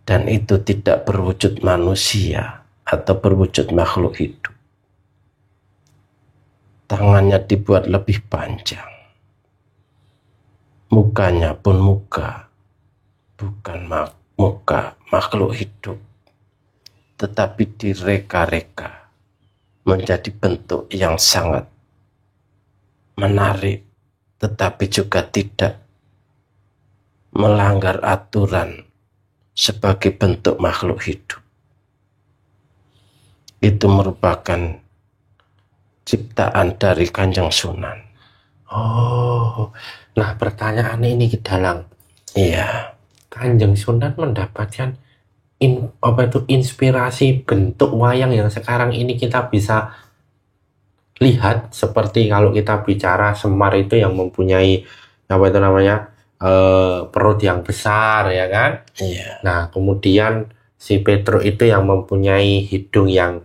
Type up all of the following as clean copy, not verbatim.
dan itu tidak berwujud manusia atau berwujud makhluk hidup. Tangannya dibuat lebih panjang, mukanya pun bukan muka makhluk hidup, tetapi direka-reka menjadi bentuk yang sangat menarik, tetapi juga tidak melanggar aturan sebagai bentuk makhluk hidup. Itu merupakan ciptaan dari Kanjeng Sunan. Oh, nah pertanyaan ini Dalang. Iya. Kanjeng Sunan mendapatkan inspirasi bentuk wayang yang sekarang ini kita bisa lihat, seperti kalau kita bicara Semar itu yang mempunyai perut yang besar, ya kan? Iya. Nah, kemudian si Petruk itu yang mempunyai hidung yang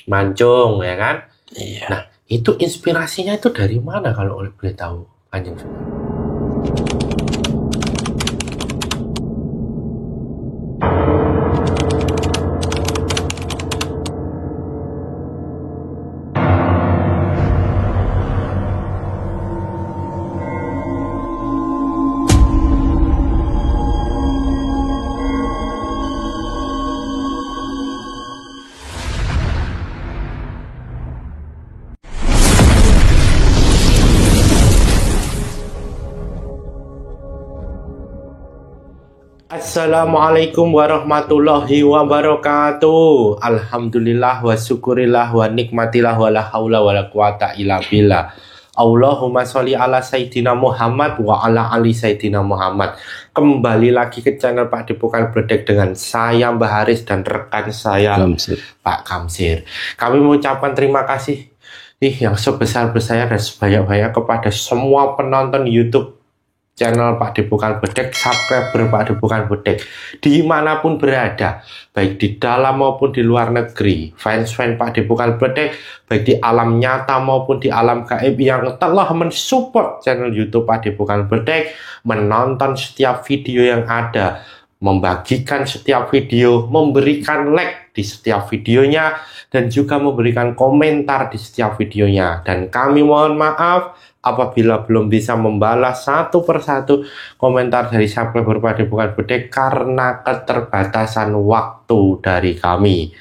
mancung, ya kan? Iya. Nah, itu inspirasinya itu dari mana kalau boleh tahu, Kanjeng Sunan? Assalamualaikum warahmatullahi wabarakatuh. Alhamdulillah wa syukurillah wa nikmatillah wa la haula wa la quwata illa billah. Allahumma sholli ala Sayyidina Muhammad wa ala ali Sayyidina Muhammad. Kembali lagi ke channel Pak Depokan Bledek dengan saya Mbah Haris dan rekan saya Pak Kamsir. Kami mengucapkan terima kasih yang sebesar-besarnya dan sebanyak-banyak kepada semua penonton YouTube channel Pak Depokan Bledek, subscriber Pak Depokan Bledek dimanapun berada, baik di dalam maupun di luar negeri, fans Pak Depokan Bledek baik di alam nyata maupun di alam gaib yang telah mensupport channel YouTube Pak Depokan Bledek, menonton setiap video yang ada, membagikan setiap video, memberikan like di setiap videonya, dan juga memberikan komentar di setiap videonya. Dan kami mohon maaf apabila belum bisa membalas satu persatu komentar dari subscriber Pak Depokan Bledek karena keterbatasan waktu dari kami.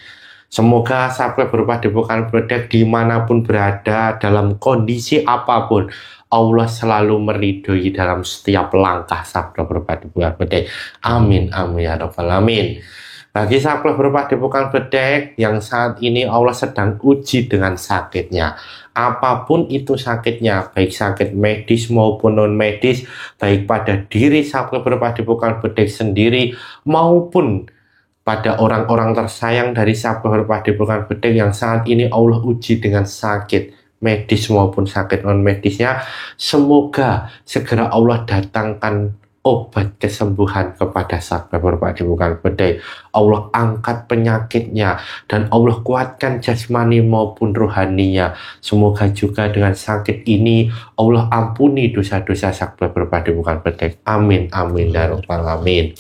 Semoga subscriber Pak Depokan Bledek dimanapun berada, dalam kondisi apapun, Allah selalu meridhoi dalam setiap langkah subscriber Pak Depokan Bledek. Amin, amin ya rabbal alamin. Bagi subscriber Pak Depokan Bledek yang saat ini Allah sedang uji dengan sakitnya, apapun itu sakitnya, baik sakit medis maupun non medis, baik pada diri subscriber Pak Depokan Bledek sendiri maupun pada orang-orang tersayang dari subscriber Pak Depokan Bledek yang saat ini Allah uji dengan sakit medis maupun sakit non medisnya, semoga segera Allah datangkan obat kesembuhan kepada subscriber Pak Depokan Bledek. Allah angkat penyakitnya dan Allah kuatkan jasmani maupun rohaninya. Semoga juga dengan sakit ini Allah ampuni dosa-dosa subscriber Pak Depokan Bledek. Amin, amin ya rabbal alamin.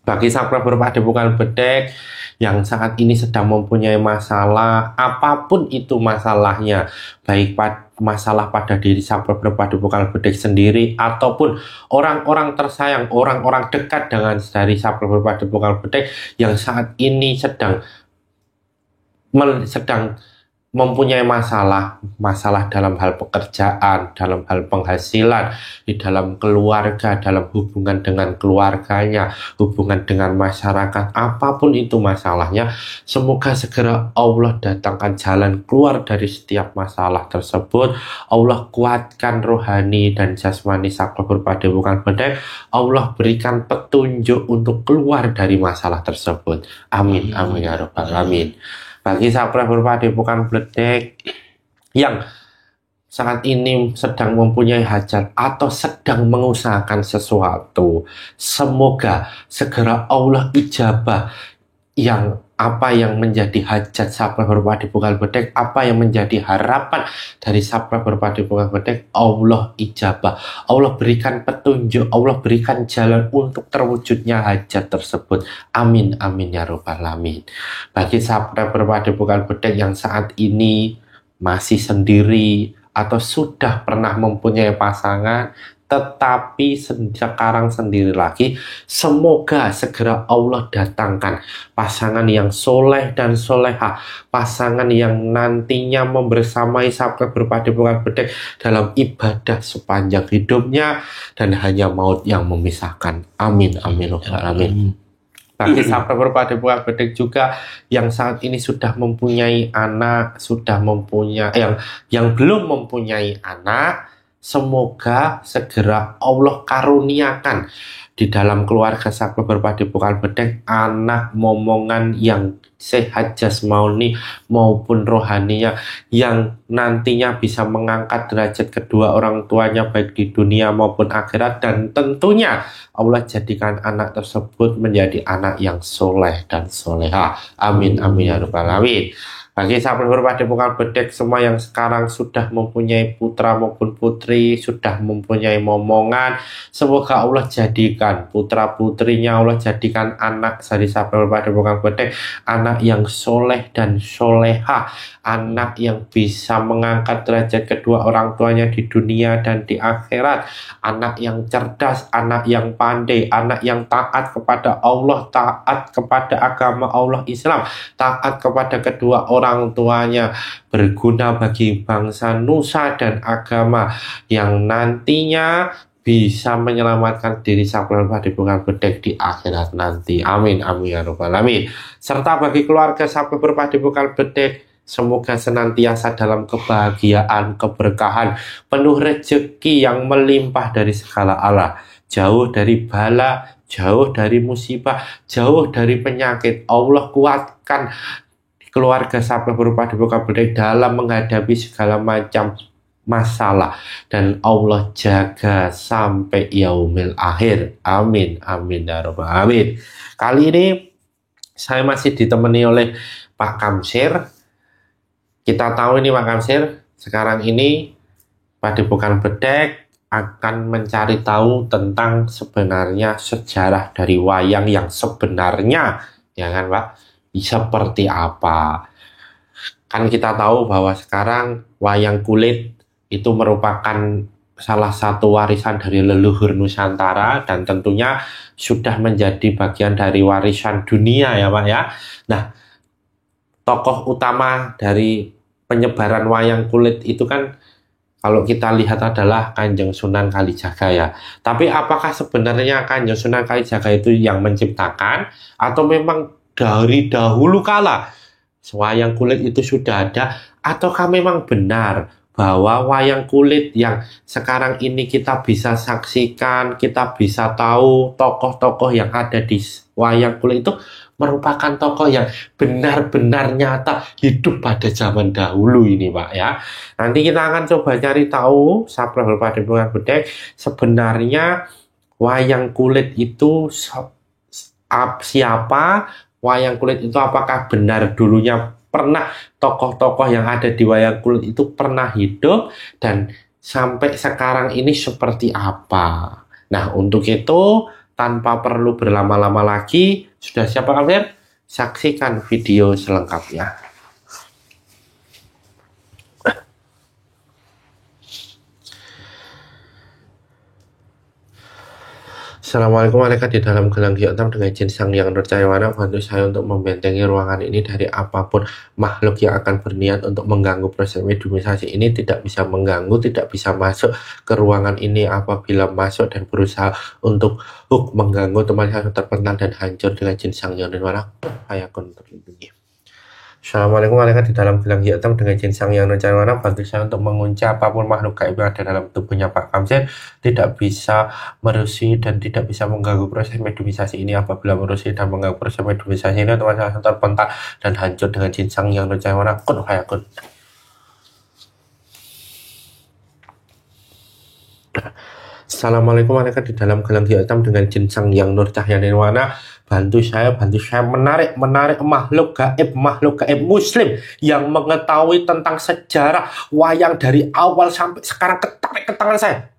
Bagi subscriber Pak Depokan Bledek yang saat ini sedang mempunyai masalah, apapun itu masalahnya, baik masalah pada diri subscriber Pak Depokan Bledek sendiri ataupun orang-orang tersayang, orang-orang dekat dengan dari subscriber Pak Depokan Bledek yang saat ini sedang mempunyai masalah dalam hal pekerjaan, dalam hal penghasilan, di dalam keluarga, dalam hubungan dengan keluarganya, hubungan dengan masyarakat, apapun itu masalahnya, semoga segera Allah datangkan jalan keluar dari setiap masalah tersebut. Allah kuatkan rohani dan jasmani subscriber Pak Depokan Bledek. Allah berikan petunjuk untuk keluar dari masalah tersebut. Amin, amin ya rabbal alamin. Bagi subscriber Pak Depokan Bledek yang saat ini sedang mempunyai hajat atau sedang mengusahakan sesuatu, semoga segera Allah ijabah yang apa yang menjadi hajat subscriber Padepokan Bedek, apa yang menjadi harapan dari subscriber Padepokan Bedek, Allah ijabah, Allah berikan petunjuk, Allah berikan jalan untuk terwujudnya hajat tersebut. Amin, amin ya robbal alamin. Bagi subscriber Padepokan Bedek yang saat ini masih sendiri atau sudah pernah mempunyai pasangan tetapi sekarang sendiri lagi, semoga segera Allah datangkan pasangan yang soleh dan soleha, pasangan yang nantinya membersamai subscriber Padepokan Bedek dalam ibadah sepanjang hidupnya dan hanya maut yang memisahkan. Amin, amin, amin. Bagi subscriber Padepokan Bedek juga yang saat ini sudah mempunyai anak, sudah mempunyai yang belum mempunyai anak, semoga segera Allah karuniakan di dalam keluarga subscriber Padepokan Bedek anak momongan yang sehat jasmani maupun rohaninya, yang nantinya bisa mengangkat derajat kedua orang tuanya baik di dunia maupun akhirat, dan tentunya Allah jadikan anak tersebut menjadi anak yang soleh dan soleha. Amin, amin ya rabbal alamin. Bagi subscriber Padepokan Bedek semua yang sekarang sudah mempunyai putra maupun putri, sudah mempunyai momongan, semoga Allah jadikan putra putrinya, Allah jadikan anak dari subscriber Padepokan Bedek anak yang soleh dan soleha, anak yang bisa mengangkat derajat kedua orang tuanya di dunia dan di akhirat, anak yang cerdas, anak yang pandai, anak yang taat kepada Allah, taat kepada agama Allah Islam, taat kepada kedua orang tuanya, berguna bagi bangsa Nusa dan agama, yang nantinya bisa menyelamatkan diri subscriber Padepokan Bedek di akhirat nanti. Amin, amin ya rabbal alamin. Serta bagi keluarga subscriber Padepokan Bedek, semoga senantiasa dalam kebahagiaan, keberkahan, penuh rezeki yang melimpah dari segala Allah, jauh dari bala, jauh dari musibah, jauh dari penyakit. Allah kuatkan keluarga subscriber Padepokan Bedek dalam menghadapi segala macam masalah, dan Allah jaga sampai yaumil akhir. Amin, amin ya rabbal alamin. Kali ini saya masih ditemani oleh Pak Kamsir. Kita tahu ini Pak Kamsir, sekarang ini Padepokan Bedek akan mencari tahu tentang sebenarnya sejarah dari wayang yang sebenarnya, ya kan Pak, seperti apa. Kan kita tahu bahwa sekarang wayang kulit itu merupakan salah satu warisan dari leluhur Nusantara dan tentunya sudah menjadi bagian dari warisan dunia ya Pak ya. Nah, tokoh utama dari penyebaran wayang kulit itu kan kalau kita lihat adalah Kanjeng Sunan Kalijaga ya. Tapi apakah sebenarnya Kanjeng Sunan Kalijaga itu yang menciptakan, atau memang dari dahulu kala wayang kulit itu sudah ada, ataukah memang benar bahwa wayang kulit yang sekarang ini kita bisa saksikan, kita bisa tahu tokoh-tokoh yang ada di wayang kulit itu merupakan tokoh yang benar-benar nyata hidup pada zaman dahulu ini Pak ya. Nanti kita akan coba cari tahu subscriber Padepokan Bedek, sebenarnya wayang kulit itu siapa, wayang kulit itu apakah benar dulunya pernah tokoh-tokoh yang ada di wayang kulit itu pernah hidup, dan sampai sekarang ini seperti apa. Nah, untuk itu tanpa perlu berlama-lama lagi, sudah siap Pak Kamsir? Saksikan video selengkapnya. Assalamualaikum, malaikat di dalam gelang hitam dengan jin sang yang nurcayawana, bantu saya untuk membentengi ruangan ini dari apapun makhluk yang akan berniat untuk mengganggu proses mediumisasi ini. Tidak bisa mengganggu, tidak bisa masuk ke ruangan ini. Apabila masuk dan berusaha untuk mengganggu, teman saya terpental dan hancur dengan jin sang yang nurcayawana, hayakun terlindungi. Assalamualaikum, malaikat di dalam gelang hitam dengan jin sang yang nurcayawana, bantu saya untuk mengunci apapun makhluk gaib yang ada dalam tubuhnya Pak Kamsir. Tidak bisa merusi dan tidak bisa mengganggu proses mediumisasi ini. Apabila merusi dan mengganggu proses mediumisasi ini, teman saya terpental dan hancur dengan jin sang yang nurcayawana, kun hayakun. Assalamualaikum, malaikat di dalam gelang hitam dengan jin sang yang nur cahaya nirwana. Bantu saya menarik makhluk gaib muslim yang mengetahui tentang sejarah wayang dari awal sampai sekarang, ketarik ke tangan saya.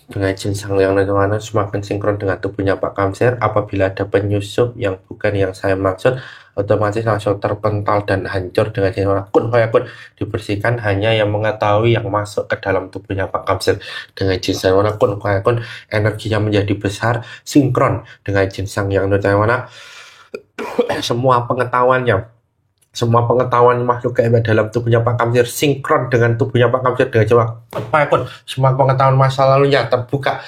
Dengan jin sang yang nirwana semakin sinkron dengan tubuhnya Pak Kamsir. Apabila ada penyusup yang bukan yang saya maksud, otomatis langsung terpental dan hancur dengan jin kun fayakun. Dibersihkan hanya yang mengetahui yang masuk ke dalam tubuhnya Pak Kamsir. Dengan jin sang kun fayakun, energinya menjadi besar, sinkron dengan jin sang yang nirwana. Semua pengetahuan makhluk gaib dalam tubuhnya Pak Kamsir sinkron dengan tubuhnya Pak Kamsir dengan jiwa pun semua pengetahuan masa lalunya terbuka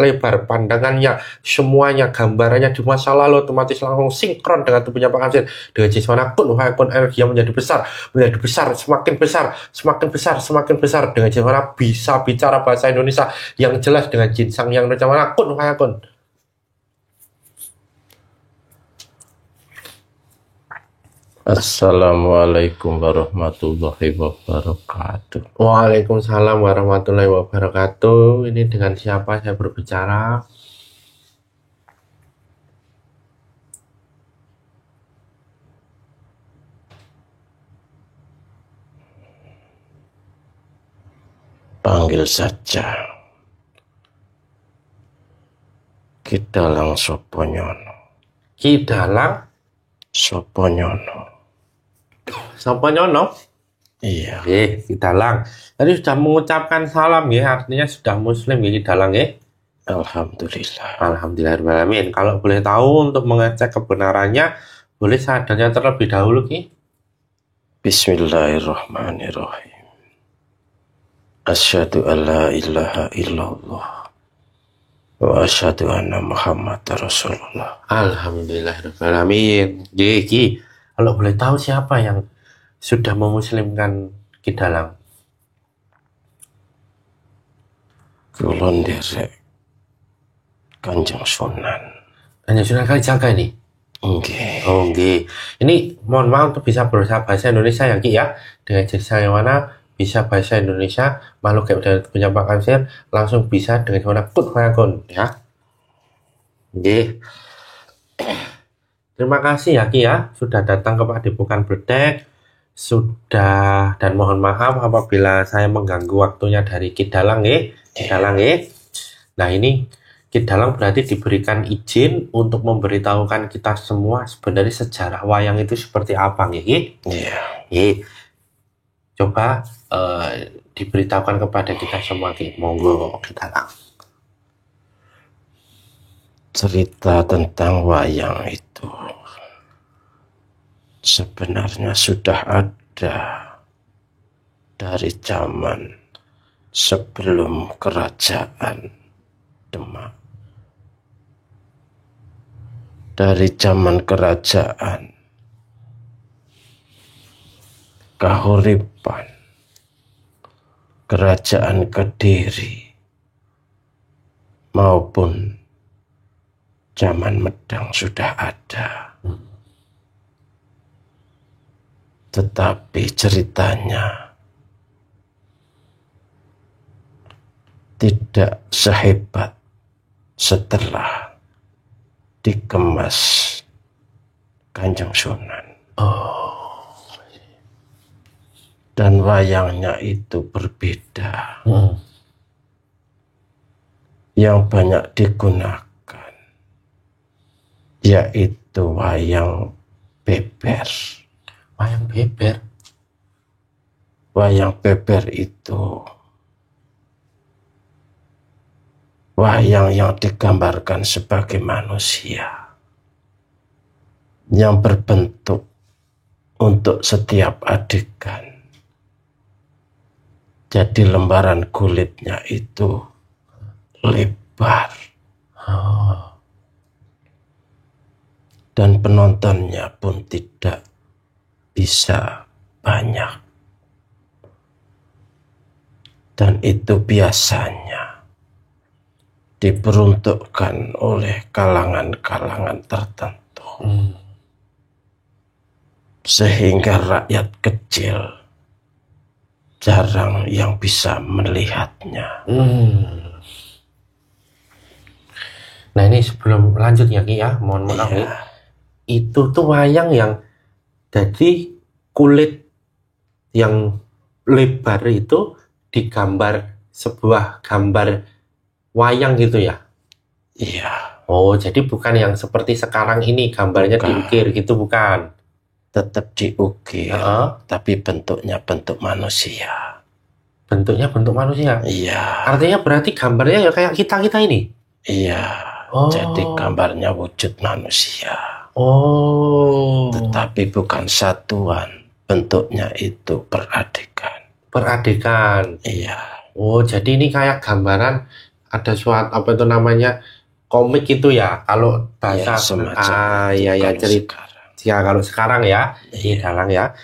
lebar pandangannya, semuanya gambarannya di masa lalu otomatis langsung sinkron dengan tubuhnya Pak Kamsir dengan jiwa pun energi yang menjadi besar semakin besar dengan jiwa bisa bicara bahasa Indonesia yang jelas dengan jin sang yang nirwana kun fayakun. Assalamualaikum warahmatullahi wabarakatuh. Waalaikumsalam warahmatullahi wabarakatuh. Ini dengan siapa saya berbicara? Panggil saja Kidalang Soponyono. Kidalang Soponyono. Soponyono? Iya. Kidalang. Tadi sudah mengucapkan salam ya, artinya sudah muslim ya Kidalang ya. Alhamdulillah. Alhamdulillahirrahmanirrahim. Kalau boleh tahu untuk mengecek kebenarannya, boleh sadarnya terlebih dahulu Ki. Bismillahirrahmanirrahim. Asyhadu an la ilaha illallah wa asyhadu anna Muhammadar Rasulullah. Alhamdulillahirrahmanirrahim. Ki, kalau boleh tahu siapa yang sudah memuslimkan Kidalang? Kulon derek Kanjeng Sunan. Hanya Sunan Kalijaga ini? Nggih. Oh, nggih. Ini mohon maaf untuk bisa berusaha bahasa Indonesia ya Ki ya. Dengan jasa yang mana bisa bahasa Indonesia, makhluk gaib dan punya Pak Kamsir langsung bisa dengan mana kun fayakun ya. Nggih. Terima kasih ya Ki ya sudah datang ke Padepokan Bledek. Sudah, dan mohon maaf apabila saya mengganggu waktunya dari Kidalang nggih. Kidalang nggih. Nah, ini Kidalang berarti diberikan izin untuk memberitahukan kita semua sebenarnya sejarah wayang itu seperti apa nggih. Iya. Coba diberitahukan kepada kita semua Ki. Monggo Kidalang. Cerita tentang wayang itu sebenarnya sudah ada dari zaman sebelum kerajaan Demak. Dari zaman kerajaan Kahuripan, kerajaan Kediri, maupun zaman Medang sudah ada. Tetapi ceritanya tidak sehebat setelah dikemas Kanjeng Sunan. Dan wayangnya itu berbeda. Yang banyak digunakan yaitu wayang beber. Wayang beber. Wayang beber itu wayang yang digambarkan sebagai manusia yang berbentuk untuk setiap adegan. Jadi lembaran kulitnya itu lebar. Dan penontonnya pun tidak bisa banyak. Dan itu biasanya diperuntukkan oleh kalangan-kalangan tertentu. sehingga rakyat kecil jarang yang bisa melihatnya. Nah ini sebelum lanjut ya Ki ya, mohon maaf nih. Itu tuh wayang yang jadi kulit yang lebar itu digambar sebuah gambar wayang gitu ya? Iya. Oh, jadi bukan yang seperti sekarang ini gambarnya diukir gitu, bukan? Tetap diukir, tapi bentuknya bentuk manusia. Bentuknya bentuk manusia? Iya. Artinya berarti gambarnya ya kayak kita-kita ini? Iya. Jadi gambarnya wujud manusia. Tetapi bukan satuan. Bentuknya itu peradekan. Peradekan? Iya. Oh, jadi ini kayak gambaran ada suatu apa itu namanya komik itu ya? Kalau bahasa ya cerita. Ya kalau sekarang ya, dalang ya.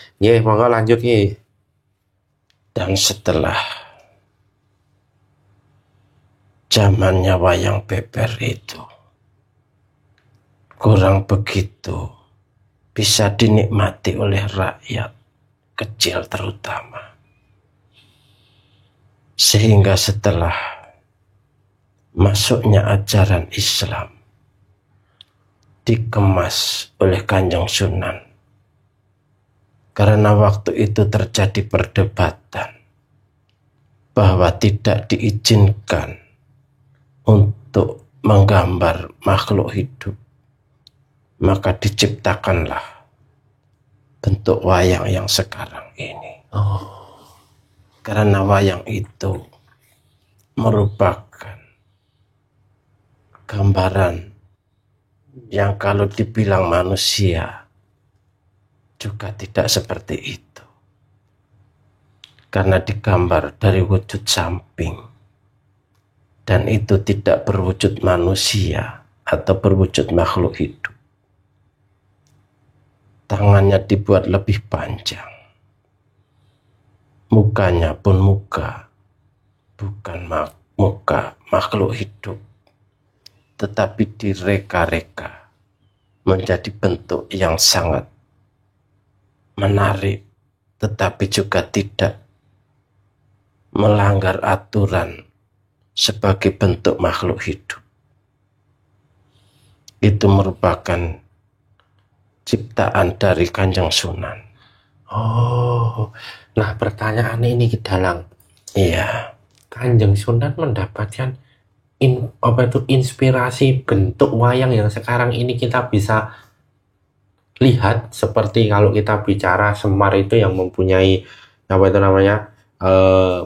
Monggo lanjut nih. Dan setelah zamannya wayang beber itu kurang begitu bisa dinikmati oleh rakyat kecil terutama. Sehingga setelah masuknya ajaran Islam dikemas oleh Kanjeng Sunan, karena waktu itu terjadi perdebatan bahwa tidak diizinkan untuk menggambar makhluk hidup, maka diciptakanlah bentuk wayang yang sekarang ini. Karena wayang itu merupakan gambaran yang kalau dibilang manusia juga tidak seperti itu. Karena digambar dari wujud samping. Dan itu tidak berwujud manusia atau berwujud makhluk hidup. Tangannya dibuat lebih panjang. Mukanya pun bukan muka makhluk hidup, tetapi direka-reka menjadi bentuk yang sangat menarik, tetapi juga tidak melanggar aturan sebagai bentuk makhluk hidup. Itu merupakan ciptaan dari Kanjeng Sunan. Nah pertanyaan ini Ki Dalang. Iya. Kanjeng Sunan mendapatkan inspirasi bentuk wayang yang sekarang ini kita bisa lihat, seperti kalau kita bicara Semar itu yang mempunyai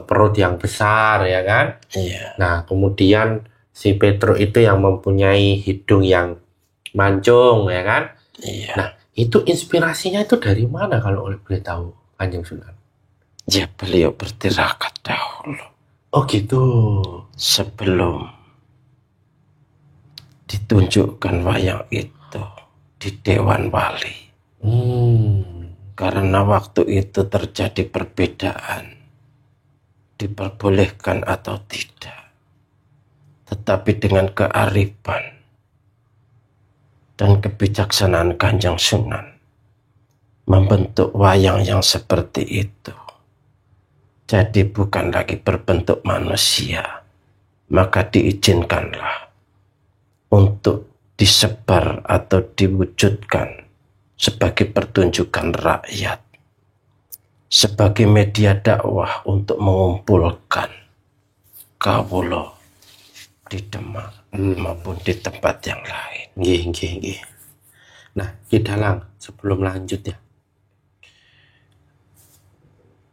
perut yang besar ya kan. Iya. Nah kemudian si Petruk itu yang mempunyai hidung yang mancung ya kan. Iya. Nah itu inspirasinya itu dari mana kalau boleh tahu Kanjeng Sunan? Ya beliau bertirakat dahulu. Oh gitu. Sebelum ditunjukkan wayang itu di Dewan Wali. Karena waktu itu terjadi perbedaan, diperbolehkan atau tidak. Tetapi dengan kearifan dan kebijaksanaan Kanjeng Sunan membentuk wayang yang seperti itu. Jadi bukan lagi berbentuk manusia, maka diizinkanlah untuk disebar atau diwujudkan sebagai pertunjukan rakyat, sebagai media dakwah untuk mengumpulkan kawula di Demak maupun di tempat yang lain. Nggih. Nah, Ki Dalang, sebelum lanjut ya,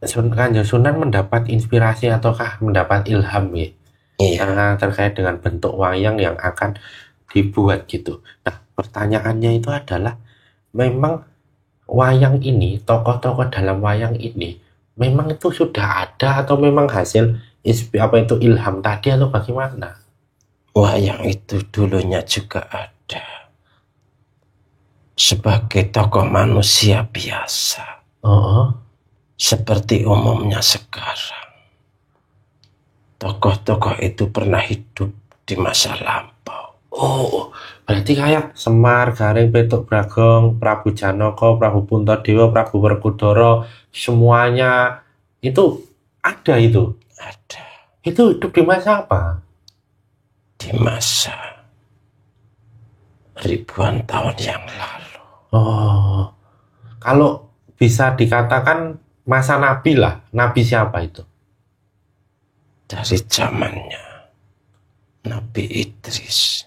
Kanjeng Sunan mendapat inspirasi ataukah mendapat ilham ya? Iya. Terkait dengan bentuk wayang yang akan dibuat gitu. Nah, pertanyaannya itu adalah, memang wayang ini, tokoh-tokoh dalam wayang ini, memang itu sudah ada atau memang hasil ilham tadi atau bagaimana? Wayang itu dulunya juga ada sebagai tokoh manusia biasa. Seperti umumnya sekarang. Tokoh-tokoh itu pernah hidup di masa lampau. Oh, berarti kayak Semar, Gareng, Petuk Bragong, Prabu Janaka, Prabu Puntadewa, Prabu Werkudara, semuanya itu ada itu. Ada Itu hidup di masa apa? di masa ribuan tahun yang lalu. Oh, kalau bisa dikatakan masa Nabi lah. Nabi siapa itu? Dari zamannya Nabi Idris.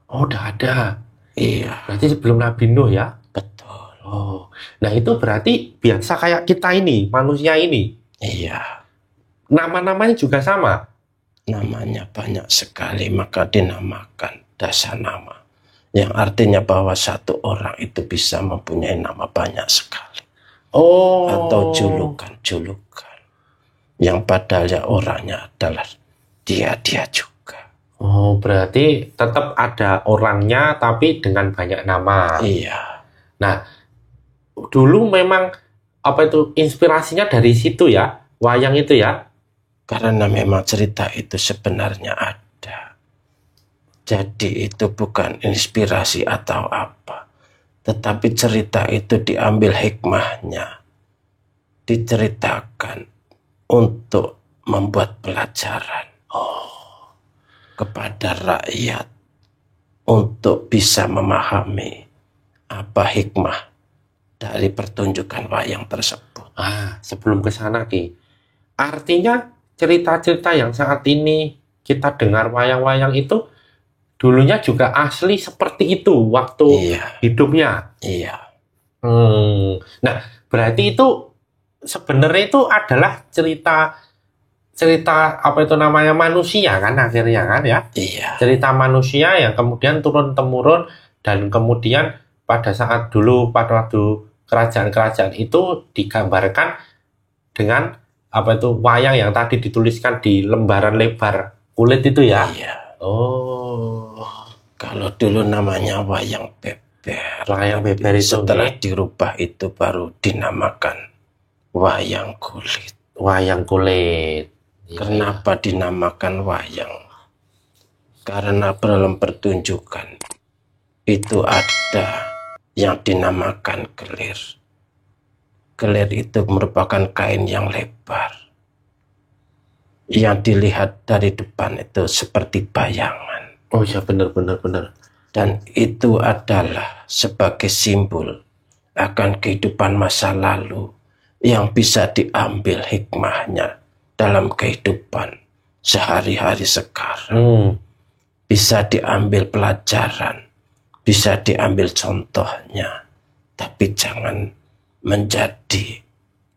Oh, udah ada. Iya, Berarti sebelum Nabi Nuh ya? betul. Oh, nah itu berarti biasa kayak kita ini, manusia ini. Iya, Nama-namanya juga sama. namanya banyak sekali, maka dinamakan dasar nama. Yang artinya bahwa satu orang itu bisa mempunyai nama banyak sekali. Oh, Atau julukan-julukan. Yang padahal orangnya adalah dia juga. Oh, berarti tetap ada orangnya tapi dengan banyak nama. Iya, Nah, dulu memang apa itu inspirasinya dari situ ya, wayang itu ya. karena memang cerita itu sebenarnya ada. Jadi itu bukan inspirasi atau apa. Tetapi cerita itu diambil hikmahnya. Diceritakan untuk membuat pelajaran kepada rakyat untuk bisa memahami apa hikmah dari pertunjukan wayang tersebut. Ah, sebelum ke sana Ki. Artinya cerita-cerita yang saat ini kita dengar wayang-wayang itu dulunya juga asli seperti itu waktu Iya, hidupnya. iya, Nah, berarti itu sebenarnya itu adalah cerita apa itu namanya manusia kan akhirnya kan ya. iya, Cerita manusia yang kemudian turun-temurun dan kemudian pada saat dulu pada waktu kerajaan-kerajaan itu digambarkan dengan apa itu wayang yang tadi dituliskan di lembaran lebar kulit itu ya. iya. Oh, Kalau dulu namanya wayang beber. wayang beber itu Setelah Ki. dirubah itu baru dinamakan wayang kulit. Wayang kulit. Iya. Kenapa dinamakan wayang? Karena dalam pertunjukan itu ada yang dinamakan kelir. Kelir itu merupakan kain yang lebar. Yang dilihat dari depan itu seperti bayangan. Oh ya benar. Dan itu adalah sebagai simbol akan kehidupan masa lalu yang bisa diambil hikmahnya dalam kehidupan sehari-hari sekarang. Bisa diambil pelajaran, bisa diambil contohnya, tapi jangan menjadi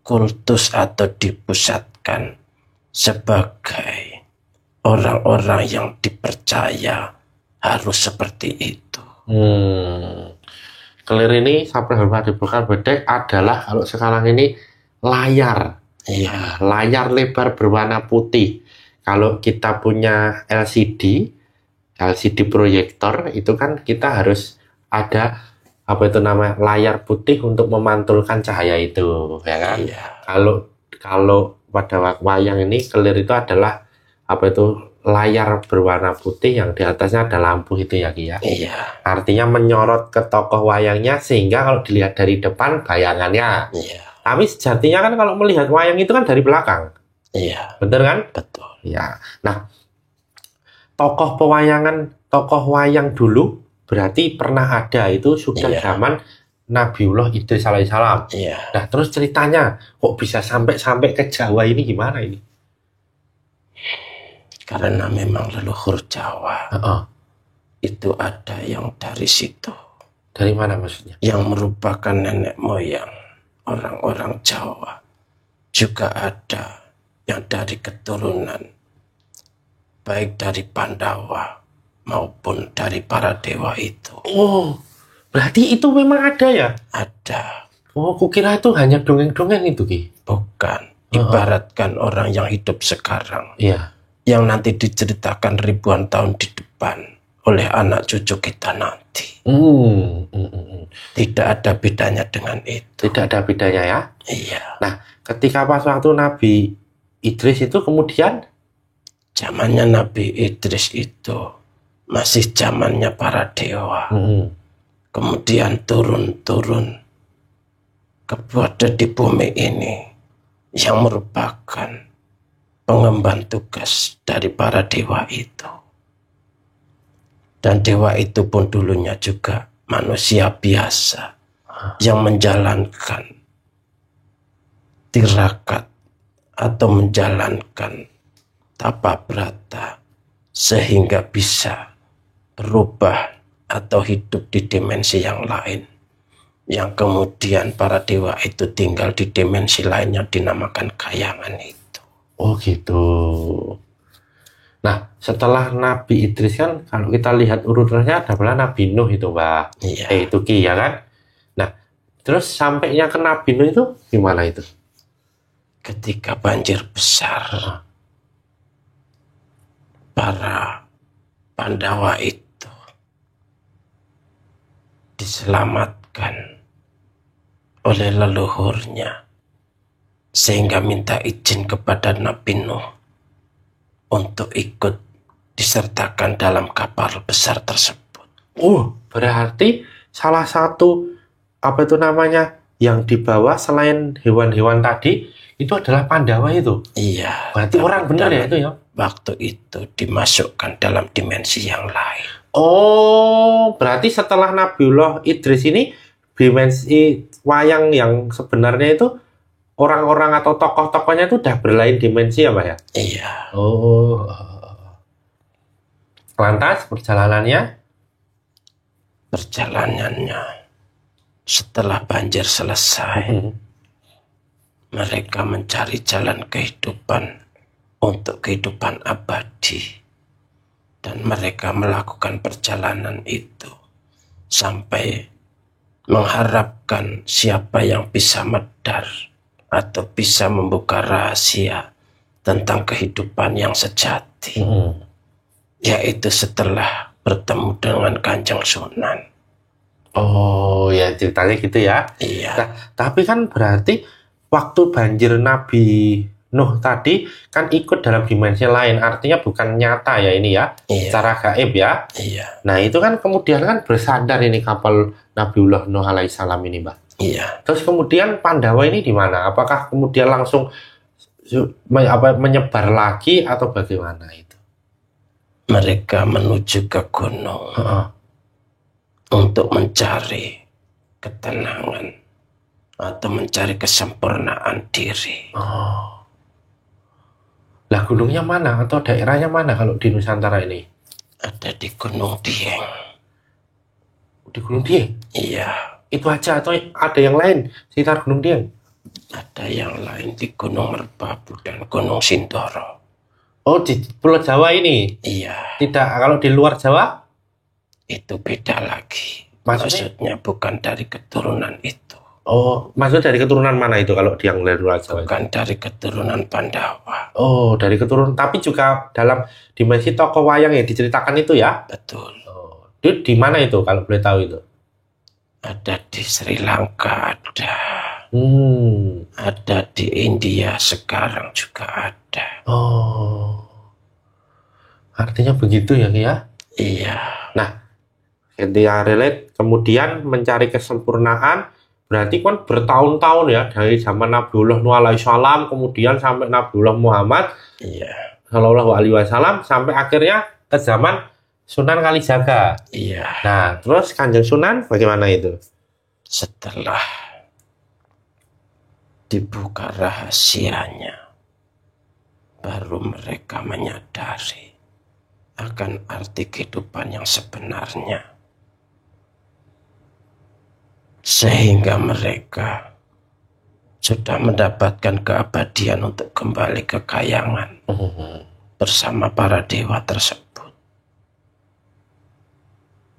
kultus atau dipusatkan sebagai orang-orang yang dipercaya harus seperti itu. Kelir ini sampai hormat dibukar bedek adalah kalau sekarang ini layar. Iya, Layar lebar berwarna putih. Kalau kita punya LCD proyektor itu kan kita harus ada apa itu namanya layar putih untuk memantulkan cahaya itu, ya kan? iya, Kalau pada wayang ini kelir itu adalah apa itu layar berwarna putih yang di atasnya ada lampu itu ya Ki ya. iya, Artinya menyorot ke tokoh wayangnya sehingga kalau dilihat dari depan bayangannya. iya, Tapi sejatinya kan kalau melihat wayang itu kan dari belakang. iya, Bener kan? betul. Ya. Nah, tokoh wayang dulu berarti pernah ada itu sudah Iya. zaman Nabiullah Idris alaihissalam. Iya, Nah, terus ceritanya kok bisa sampai ke Jawa ini gimana ini? karena memang leluhur Jawa Heeh. itu ada yang dari situ, Dari mana maksudnya? yang merupakan nenek moyang orang-orang Jawa. Juga ada yang dari keturunan baik dari Pandawa maupun dari para dewa itu. Oh, berarti itu memang ada ya? Ada, Oh, kukira itu hanya dongeng-dongeng itu, Ki. bukan. Ibaratkan orang yang hidup sekarang, Iya. yang nanti diceritakan ribuan tahun di depan oleh anak cucu kita nanti. Tidak ada bedanya dengan itu. Tidak ada bedanya ya. Iya, Nah, ketika pas waktu Nabi Idris itu kemudian zamannya Nabi Idris itu masih zamannya para dewa. Kemudian turun-turun kepada di bumi ini yang merupakan pengemban tugas dari para dewa itu. Dan dewa itu pun dulunya juga manusia biasa yang menjalankan tirakat atau menjalankan tapa brata sehingga bisa berubah atau hidup di dimensi yang lain, yang kemudian para dewa itu tinggal di dimensi lain yang dinamakan kayangan itu. Oh gitu. Nah, setelah Nabi Idris kan kalau kita lihat urutannya adalah Nabi Nuh itu, Mbak. Iya. Itu Ki ya kan? Nah, terus sampainya ke Nabi Nuh itu gimana itu? Ketika banjir besar, para Pandawa itu diselamatkan oleh leluhurnya sehingga minta izin kepada Nabi Nuh untuk ikut disertakan dalam kapal besar tersebut. Berarti salah satu apa itu namanya yang dibawa selain hewan-hewan tadi itu adalah Pandawa itu. Iya. Berarti orang benar ya itu ya. Waktu itu dimasukkan dalam dimensi yang lain. Oh, berarti setelah Nabiullah Idris ini dimensi wayang yang sebenarnya itu orang-orang atau tokoh-tokohnya itu udah berlain dimensi ya, Pak ya? Iya. Oh. Lantas perjalanannya setelah banjir selesai, mereka mencari jalan kehidupan untuk kehidupan abadi. Dan mereka melakukan perjalanan itu sampai mengharapkan siapa yang bisa medar atau bisa membuka rahasia tentang kehidupan yang sejati. Yaitu setelah bertemu dengan Kanjeng Sunan. Oh ya, ceritanya gitu ya. Iya. Nah, tapi kan berarti waktu banjir Nabi Nuh tadi kan ikut dalam dimensi lain, artinya bukan nyata ya ini ya, secara gaib ya. Iya. Nah itu kan kemudian kan bersandar ini kapal Nabiullah Nuh alaihissalam ini, Mbak. Iya. Terus kemudian Pandawa ini di mana? Apakah kemudian langsung menyebar lagi atau bagaimana itu? Mereka menuju ke gunung untuk mencari ketenangan atau mencari kesempurnaan diri. Lah gunungnya mana atau daerahnya mana kalau di Nusantara ini? Ada di Gunung Dieng. Di Gunung Dieng? Iya. Itu aja atau ada yang lain sekitar Gunung Dieng? Ada yang lain di Gunung Merbabu dan Gunung Sindoro. Oh, di Pulau Jawa ini? Iya. Tidak, kalau di luar Jawa? Itu beda lagi. Maksudnya bukan dari keturunan itu. Oh, maksudnya dari keturunan mana itu kalau yang dari luar Jawa? Bukan dari keturunan Pandawa. Oh, dari keturunan, tapi juga dalam dimensi tokoh wayang yang diceritakan itu ya? Betul. Oh, itu di mana itu kalau boleh tahu itu? Ada di Sri Lanka ada. Ada di India sekarang juga ada. Oh, artinya begitu ya, Ki ya? Iya. Nah, ketika relate kemudian mencari kesempurnaan. Berarti kan bertahun-tahun ya dari zaman Nabiullah Nuh alaihissalam kemudian sampai Nabiullah Muhammad Shallallahu alaihi wasallam sampai akhirnya ke zaman Sunan Kalijaga. Iya. Nah, terus Kanjeng Sunan bagaimana itu? Setelah dibuka rahasianya, baru mereka menyadari akan arti kehidupan yang sebenarnya. Sehingga mereka sudah mendapatkan keabadian untuk kembali ke kayangan bersama para dewa tersebut.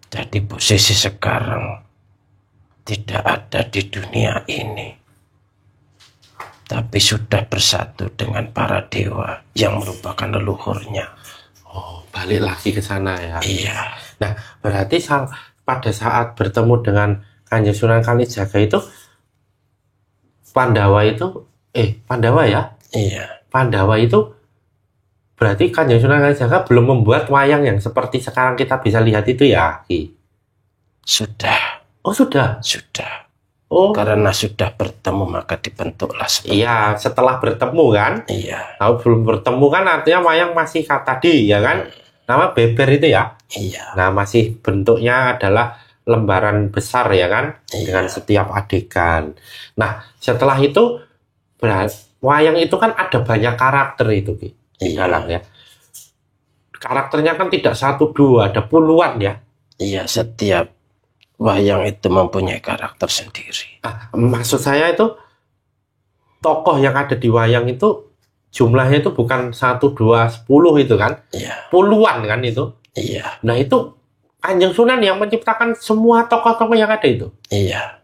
Jadi posisi sekarang tidak ada di dunia ini, tapi sudah bersatu dengan para dewa yang merupakan leluhurnya. Oh, balik lagi ke sana ya. Iya. Nah, berarti pada saat bertemu dengan Kanjeng Sunan Kalijaga itu Pandawa ya? Iya. Pandawa itu Berarti Kanjeng Sunan Kalijaga belum membuat wayang yang seperti sekarang kita bisa lihat itu ya, Ki? Sudah. Oh, sudah. Sudah. Oh. Karena sudah bertemu maka dibentuklah seperti. Iya, setelah bertemu kan? Iya. Kalau belum bertemu kan artinya wayang masih tadi ya kan? Nama beber itu ya? Iya. Nah, masih bentuknya adalah lembaran besar ya kan? Iya. Dengan setiap adegan. Nah, setelah itu wayang itu kan ada banyak karakter itu, Ki, di dalam ya. Karakternya kan tidak 1, 2, ada puluhan ya. Iya, setiap wayang itu mempunyai karakter sendiri. Maksud saya itu tokoh yang ada di wayang itu jumlahnya itu bukan 1, 2, 10 itu kan? Iya. Puluhan kan itu? Iya. Nah itu Kanjeng Sunan yang menciptakan semua tokoh-tokoh yang ada itu. Iya.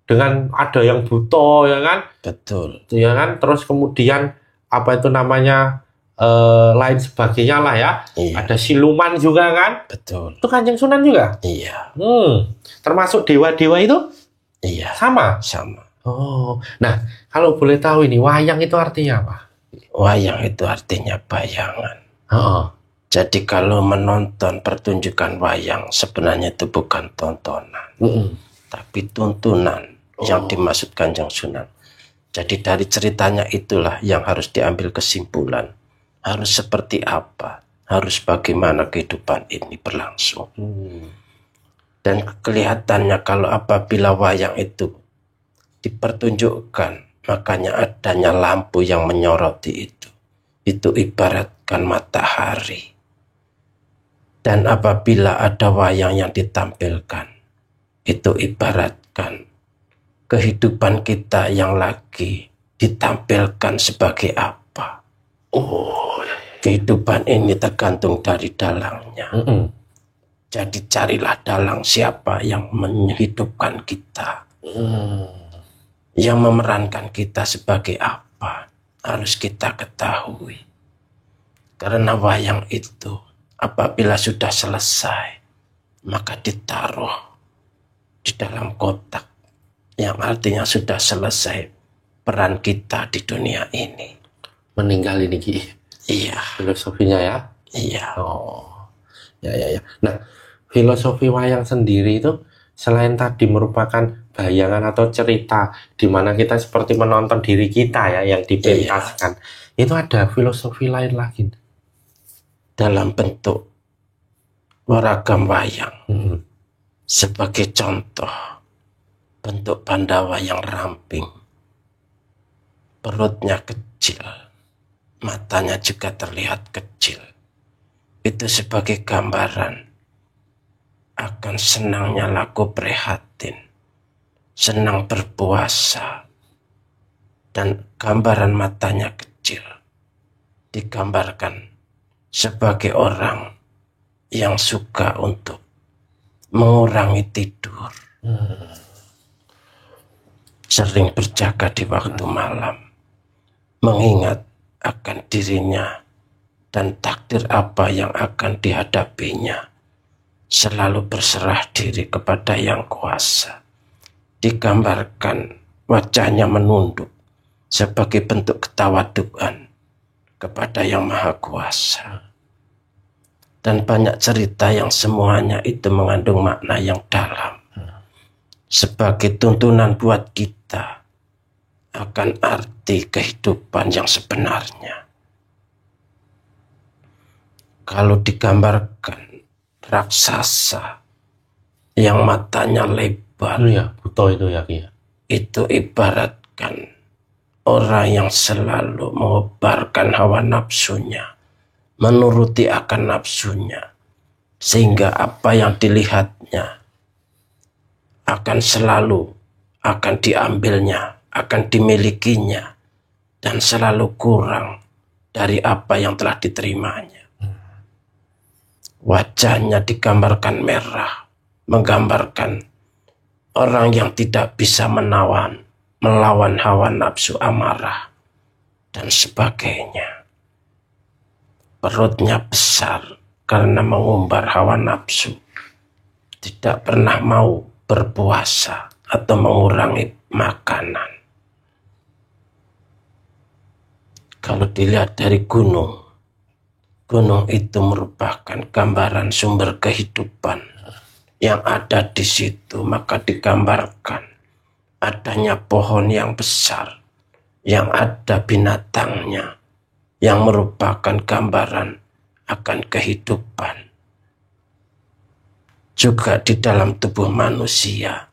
Dengan ada yang buto ya kan? Betul. Ya kan? Terus kemudian apa itu namanya lain sebagainya lah ya. Iya. Ada siluman juga kan? Betul. Itu Kanjeng Sunan juga? Iya. Termasuk dewa-dewa itu? Iya. Sama? Sama. Oh, nah kalau boleh tahu ini wayang itu artinya apa? Wayang itu artinya bayangan. Oh. Jadi kalau menonton pertunjukan wayang sebenarnya itu bukan tontonan, tapi tuntunan yang dimaksud Kanjeng Sunan. Jadi dari ceritanya itulah yang harus diambil kesimpulan. Harus seperti apa, harus bagaimana kehidupan ini berlangsung. Dan kelihatannya kalau apabila wayang itu dipertunjukkan, makanya adanya lampu yang menyoroti itu ibaratkan matahari. Dan apabila ada wayang yang ditampilkan, itu ibaratkan kehidupan kita yang lagi ditampilkan sebagai apa. Kehidupan ini tergantung dari dalangnya. Jadi carilah dalang siapa yang menghidupkan kita. Yang memerankan kita sebagai apa, harus kita ketahui. Karena wayang itu apabila sudah selesai, maka ditaruh di dalam kotak, yang artinya sudah selesai peran kita di dunia ini. Meninggal ini, Ki? Iya. Filosofinya ya? Iya. Oh, ya. Nah, filosofi wayang sendiri itu selain tadi merupakan bayangan atau cerita di mana kita seperti menonton diri kita ya yang dipentaskan, itu ada filosofi lain lagi dalam bentuk waragam wayang. Sebagai contoh, bentuk Pandawa yang ramping, perutnya kecil, matanya juga terlihat kecil. Itu sebagai gambaran akan senangnya laku prihatin, senang berpuasa, dan gambaran matanya kecil digambarkan sebagai orang yang suka untuk mengurangi tidur, sering berjaga di waktu malam, mengingat akan dirinya dan takdir apa yang akan dihadapinya, selalu berserah diri kepada yang kuasa. Digambarkan wajahnya menunduk sebagai bentuk ketawaduan kepada yang maha kuasa. Dan banyak cerita yang semuanya itu mengandung makna yang dalam, sebagai tuntunan buat kita akan arti kehidupan yang sebenarnya. Kalau digambarkan raksasa yang matanya lebar, ya, buto itu ya, Ki? Itu ibaratkan orang yang selalu mengobarkan hawa nafsunya, menuruti akan nafsunya, sehingga apa yang dilihatnya akan selalu akan diambilnya, akan dimilikinya, dan selalu kurang dari apa yang telah diterimanya. Wajahnya digambarkan merah, menggambarkan orang yang tidak bisa melawan hawa nafsu amarah dan sebagainya. Perutnya besar karena mengumbar hawa nafsu, tidak pernah mau berpuasa atau mengurangi makanan. Kalau dilihat dari gunung, gunung itu merupakan gambaran sumber kehidupan yang ada di situ, maka digambarkan adanya pohon yang besar, yang ada binatangnya, yang merupakan gambaran akan kehidupan. Juga di dalam tubuh manusia,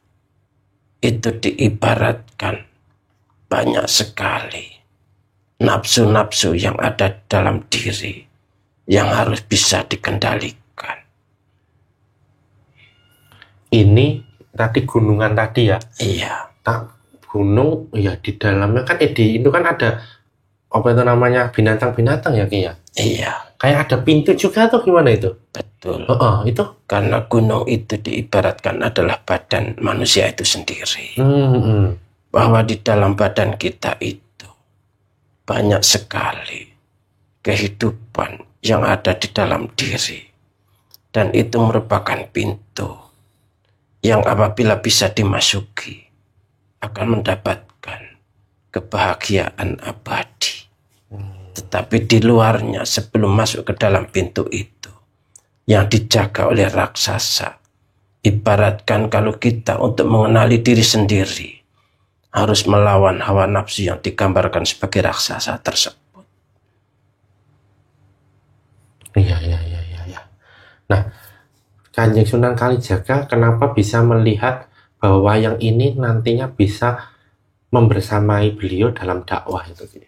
itu diibaratkan banyak sekali nafsu-nafsu yang ada dalam diri, yang harus bisa dikendalikan. Ini tadi gunungan tadi ya? Iya. Gunung, ya di dalamnya kan itu kan ada apa itu namanya binatang-binatang ya Ki ya? Iya. Kayak ada pintu juga atau gimana itu? Betul. Itu karena gunung itu diibaratkan adalah badan manusia itu sendiri. Bahwa di dalam badan kita itu banyak sekali kehidupan yang ada di dalam diri. Dan itu merupakan pintu yang apabila bisa dimasuki akan mendapatkan kebahagiaan abadi. Tetapi di luarnya sebelum masuk ke dalam pintu itu yang dijaga oleh raksasa, ibaratkan kalau kita untuk mengenali diri sendiri harus melawan hawa nafsu yang digambarkan sebagai raksasa tersebut. Iya. Nah, Kanjeng Sunan Kalijaga kenapa bisa melihat bahwa yang ini nantinya bisa membersamai beliau dalam dakwah itu?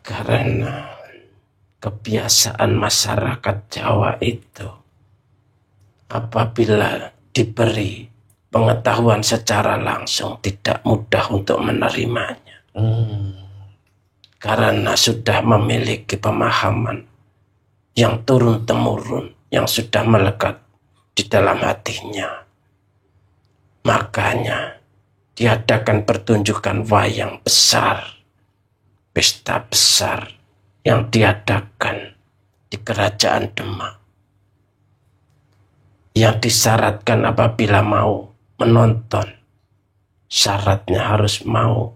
Karena kebiasaan masyarakat Jawa itu apabila diberi pengetahuan secara langsung tidak mudah untuk menerimanya. Karena sudah memiliki pemahaman yang turun-temurun, yang sudah melekat di dalam hatinya. Makanya diadakan pertunjukan wayang besar, pesta besar yang diadakan di Kerajaan Demak, yang disyaratkan apabila mau menonton, syaratnya harus mau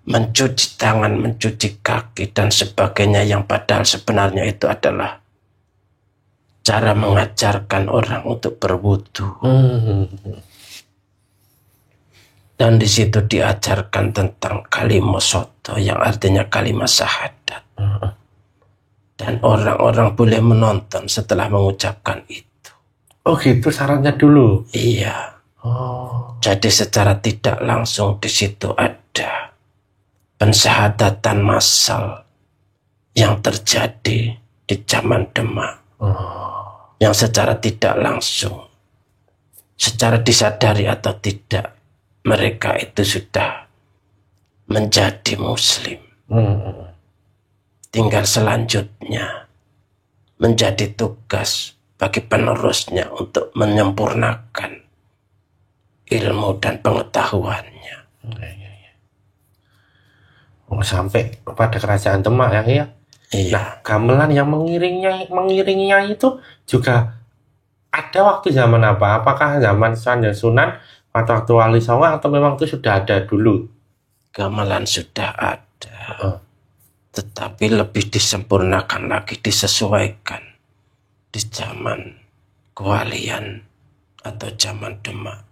mencuci tangan, mencuci kaki, dan sebagainya, yang padahal sebenarnya itu adalah cara mengajarkan orang untuk berwudu. Dan di situ diajarkan tentang kalimat soto, yang artinya kalimat syahadat. Dan orang-orang boleh menonton setelah mengucapkan itu. Oh gitu syaratnya dulu? Iya. Jadi secara tidak langsung di situ ada pensyahadatan massal yang terjadi di zaman Demak. Yang secara tidak langsung, secara disadari atau tidak, mereka itu sudah menjadi muslim. Tinggal selanjutnya menjadi tugas bagi penerusnya untuk menyempurnakan ilmu dan pengetahuannya. Sampai pada Kerajaan Demak ya? Iya. Nah, gamelan yang mengiringinya itu juga ada waktu zaman apa? Apakah zaman Kanjeng Sunan atau waktu Wali Songo, atau memang itu sudah ada dulu? Gamelan sudah ada, tetapi lebih disempurnakan lagi, disesuaikan di zaman kewalian atau zaman Demak.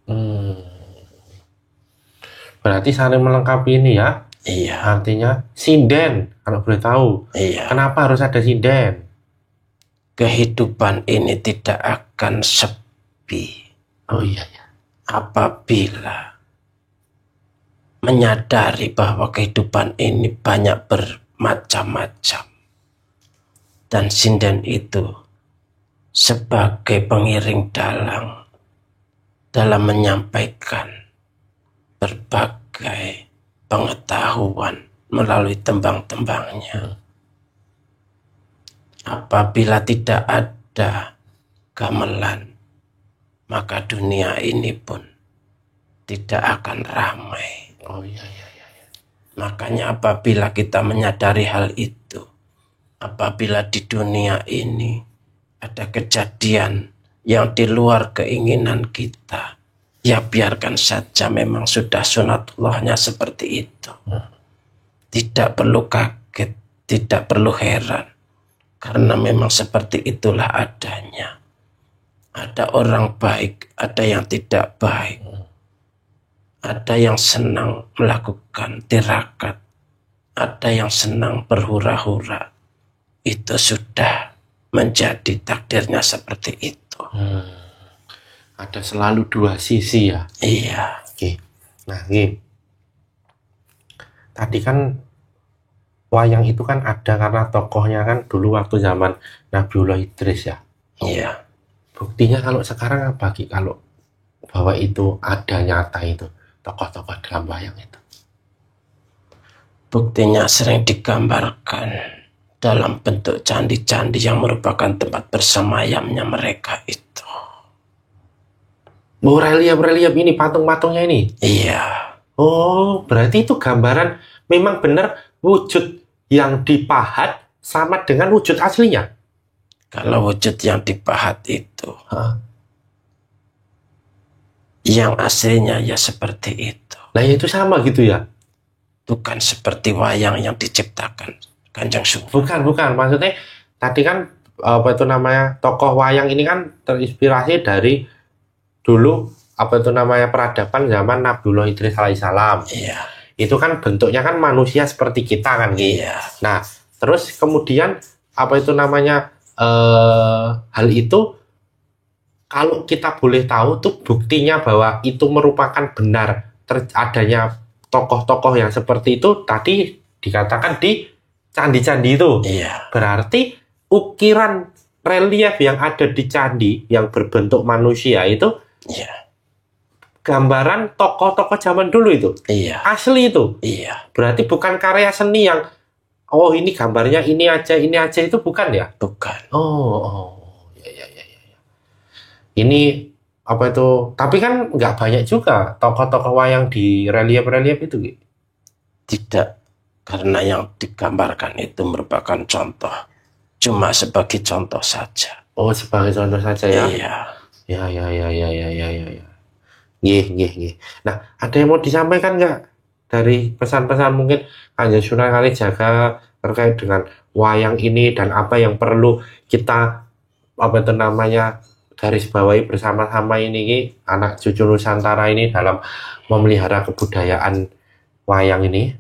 Berarti saling melengkapi ini ya? Iya. Artinya sinden, kalau boleh tahu. Iya. Kenapa harus ada sinden? Kehidupan ini tidak akan sepi. Oh iya. Apabila menyadari bahwa kehidupan ini banyak bermacam-macam. Dan sinden itu sebagai pengiring dalam menyampaikan berbagai pengetahuan melalui tembang-tembangnya. Apabila tidak ada gamelan, maka dunia ini pun tidak akan ramai. Oh iya. Makanya apabila kita menyadari hal itu, apabila di dunia ini ada kejadian yang di luar keinginan kita, ya biarkan saja, memang sudah sunatullahnya seperti itu. Tidak perlu kaget, tidak perlu heran, karena memang seperti itulah adanya. Ada orang baik, ada yang tidak baik. Ada yang senang melakukan tirakat, ada yang senang berhura-hura. Itu sudah menjadi takdirnya seperti itu. Ada selalu dua sisi ya. Iya. Oke. Nah, tadi kan wayang itu kan ada karena tokohnya kan dulu waktu zaman Nabiullah Idris ya. Iya. Buktinya kalau sekarang apa Ki? Kalau bahwa itu ada nyata itu tokoh-tokoh dalam wayang itu. Buktinya sering digambarkan dalam bentuk candi-candi yang merupakan tempat bersemayamnya mereka itu. Oh, relief ini patung-patungnya ini. Iya. Oh, berarti itu gambaran memang benar wujud yang dipahat sama dengan wujud aslinya. Kalau wujud yang dipahat itu, yang aslinya ya seperti itu. Nah, itu sama gitu ya? Bukan seperti wayang yang diciptakan Kanjeng Sunan. Bukan. Maksudnya tadi kan apa itu namanya tokoh wayang ini kan terinspirasi dari dulu apa itu namanya peradaban zaman Nabiullah Idris alaihissalam. Iya. Itu kan bentuknya kan manusia seperti kita kan. Iya. Nah, terus kemudian apa itu namanya hal itu kalau kita boleh tahu tuh buktinya bahwa itu merupakan benar adanya tokoh-tokoh yang seperti itu tadi dikatakan di candi-candi itu. Iya. Berarti ukiran relief yang ada di candi yang berbentuk manusia itu Iya. gambaran tokoh-tokoh zaman dulu itu. Iya. Asli itu. Iya. Berarti bukan karya seni yang oh ini gambarnya ini aja itu bukan ya? Bukan. Oh. Ya. Ini apa itu? Tapi kan nggak banyak juga tokoh-tokoh wayang di relief-relief itu, Ki. Tidak, karena yang digambarkan itu merupakan contoh. Cuma sebagai contoh saja. Oh, sebagai contoh saja ya. Iya. Ya. Nggih. Nah, ada yang mau disampaikan nggak dari pesan-pesan mungkin Kanjeng Sunan Kalijaga terkait dengan wayang ini dan apa yang perlu kita apa itu namanya garis bawahi bersama-sama ini Ki, anak cucu Nusantara ini dalam memelihara kebudayaan wayang ini?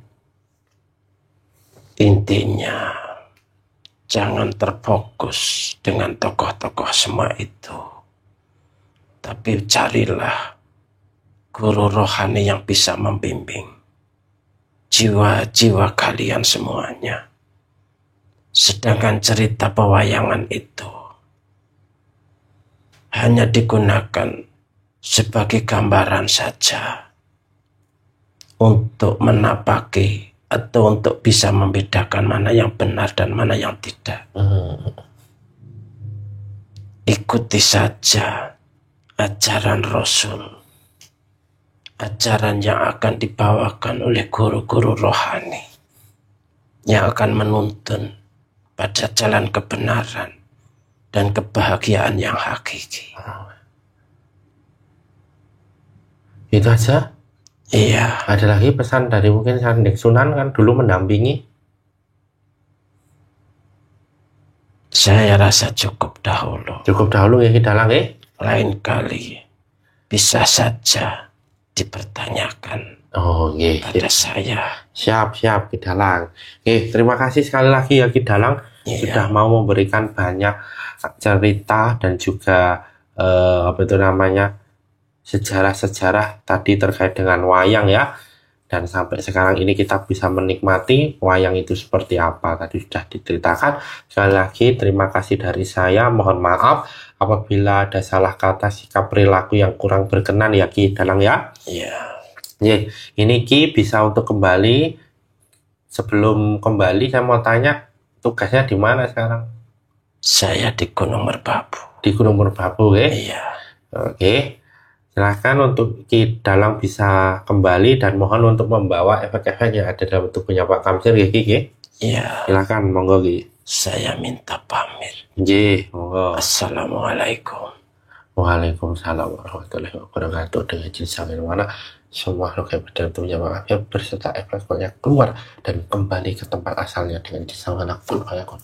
Intinya, jangan terfokus dengan tokoh-tokoh semua itu. Tapi carilah guru rohani yang bisa membimbing jiwa-jiwa kalian semuanya. Sedangkan cerita pewayangan itu hanya digunakan sebagai gambaran saja untuk menapaki atau untuk bisa membedakan mana yang benar dan mana yang tidak. Ikuti saja ajaran Rasul, ajaran yang akan dibawakan oleh guru-guru rohani yang akan menuntun pada jalan kebenaran dan kebahagiaan yang hakiki. Itu aja? Iya. Ada lagi pesan dari mungkin Kanjeng Sunan kan dulu mendampingi? Saya rasa cukup dahulu. Cukup dahulu ya kita lang Lain kali bisa saja dipertanyakan pada saya. Siap Ki Dalang. Terima kasih sekali lagi ya Ki Dalang sudah mau memberikan banyak cerita dan juga apa itu namanya sejarah-sejarah tadi terkait dengan wayang ya. Dan sampai sekarang ini kita bisa menikmati wayang itu seperti apa. Tadi sudah diceritakan. Sekali lagi terima kasih dari saya. Mohon maaf apabila ada salah kata, sikap, perilaku yang kurang berkenan ya Ki Dalang ya. Iya. Ini Ki bisa untuk kembali. Sebelum kembali saya mau tanya tugasnya di mana sekarang? Saya di Gunung Merbabu. Di Gunung Merbabu ya? Iya. Oke. Silakan untuk Ki Dalang bisa kembali dan mohon untuk membawa efek-efek yang ada dalam tubuhnya Pak Kamsir ya Ki. Iya. Silakan monggo Ki. Saya minta pamit. Monggo. Assalamualaikum. Waalaikumsalam warahmatullahi wabarakatuh. Dengan izin sampai mana Semua makhluk yang berdiri punya maaf ya berserta ikhlasnya keluar dan kembali ke tempat asalnya dengan disangana kun fayakun.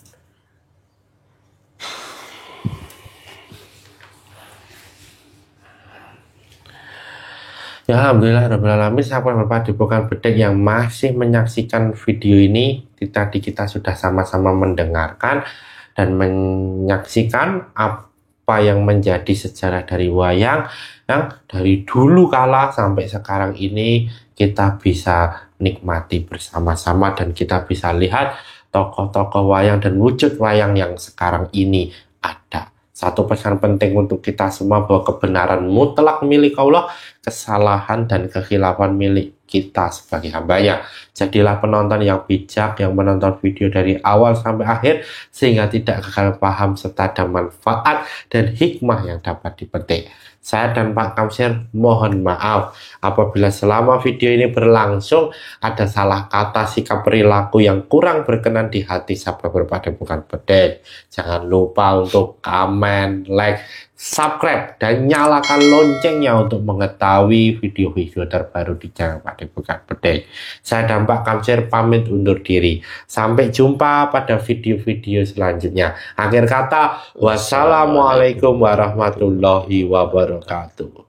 Ya alhamdulillah rabbil alamin, sahabat Bapak Depokan Bedek yang masih menyaksikan video ini, tadi kita sudah sama-sama mendengarkan dan menyaksikan apa yang menjadi sejarah dari wayang yang dari dulu kala sampai sekarang ini kita bisa nikmati bersama-sama dan kita bisa lihat tokoh-tokoh wayang dan wujud wayang yang sekarang ini ada. Satu pesan penting untuk kita semua bahwa kebenaran mutlak milik Allah, kesalahan dan kekhilafan milik kita sebagai hambanya. Jadilah penonton yang bijak yang menonton video dari awal sampai akhir sehingga tidak gagal paham serta ada manfaat dan hikmah yang dapat dipetik. Saya dan Pak Kamsir mohon maaf apabila selama video ini berlangsung ada salah kata, sikap, perilaku yang kurang berkenan di hati sahabat Berpadepokan Bedek. Jangan lupa untuk komen, like, subscribe, dan nyalakan loncengnya untuk mengetahui video-video terbaru di channel Padepokan Bedek. Saya dan Pak Kamsir pamit undur diri. Sampai jumpa pada video-video selanjutnya. Akhir kata, wassalamualaikum warahmatullahi wabarakatuh.